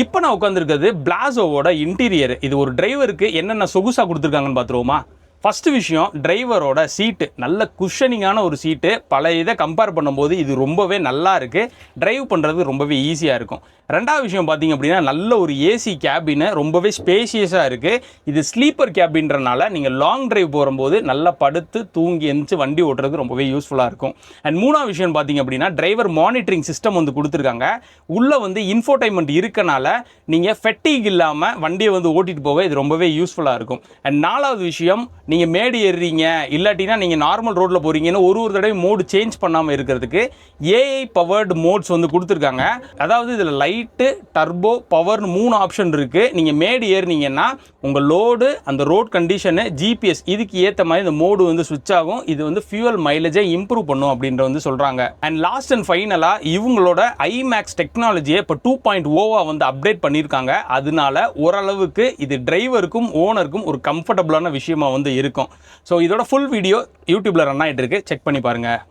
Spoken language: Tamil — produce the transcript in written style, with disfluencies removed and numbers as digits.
இப்போ நான் உட்காந்துருக்கிறது பிளாசோவோட இன்டீரியர். இது ஒரு டிரைவருக்கு என்னென்ன சொகுசாக கொடுத்துருக்காங்கன்னு பார்த்துருவோமா? ஃபஸ்ட்டு விஷயம், டிரைவரோட சீட்டு நல்ல குஷனிங்கான ஒரு சீட்டு. பல இதை கம்பேர் பண்ணும்போது இது ரொம்பவே நல்லா இருக்குது. டிரைவ் பண்ணுறது ரொம்பவே ஈஸியாக இருக்கும். ரெண்டாவது விஷயம் பார்த்திங்க அப்படின்னா, நல்ல ஒரு ஏசி கேபின்னு ரொம்பவே ஸ்பேஷியஸாக இருக்குது. இது ஸ்லீப்பர் கேபின்றனால நீங்கள் லாங் டிரைவ் போகும்போது நல்லா படுத்து தூங்கி எழுந்துச்சு வண்டி ஓட்டுறது ரொம்பவே யூஸ்ஃபுல்லாக இருக்கும். அண்ட் மூணாவது விஷயம் பார்த்திங்க அப்படின்னா, டிரைவர் மானிட்டரிங் சிஸ்டம் வந்து கொடுத்துருக்காங்க. உள்ளே வந்து இன்ஃபோடைன்மெண்ட் இருக்கனால நீங்கள் ஃபெட்டிக் இல்லாமல் வண்டியை வந்து ஓட்டிகிட்டு போக இது ரொம்பவே யூஸ்ஃபுல்லாக இருக்கும். அண்ட் நாலாவது விஷயம், நீங்கள் மேடு ஏறுறீங்க இல்லாட்டினா நீங்கள் நார்மல் ரோட்டில் போகிறீங்கன்னு ஒரு தடவை மோடு சேஞ்ச் பண்ணாமல் இருக்கிறதுக்கு ஏஐ பவர்டு மோட்ஸ் வந்து கொடுத்துருக்காங்க. அதாவது இதில் லைட்டு, டர்போ, பவர்னு 3 ஆப்ஷன் இருக்குது. நீங்கள் மேடு ஏறினீங்கன்னா உங்கள் லோடு, அந்த ரோட் கண்டிஷனு, ஜிபிஎஸ் இதுக்கு ஏற்ற மாதிரி இந்த மோடு வந்து ஸ்விட்ச் ஆகும். இது வந்து ஃபியூவல் மைலேஜை இம்ப்ரூவ் பண்ணும் அப்படின்ற வந்து சொல்கிறாங்க. அண்ட் லாஸ்ட் அண்ட் ஃபைனலாக இவங்களோட ஐமேக்ஸ் டெக்னாலஜியை இப்போ 2.0 வந்து அப்டேட் பண்ணியிருக்காங்க. அதனால ஓரளவுக்கு இது டிரைவருக்கும் ஓனருக்கும் ஒரு கம்ஃபர்டபுளான விஷயமா வந்து இருக்கும். ஸோ இதோட ஃபுல் வீடியோ யூடியூப்ல ரன் ஆகிட்டு இருக்கு, செக் பண்ணி பாருங்கள்.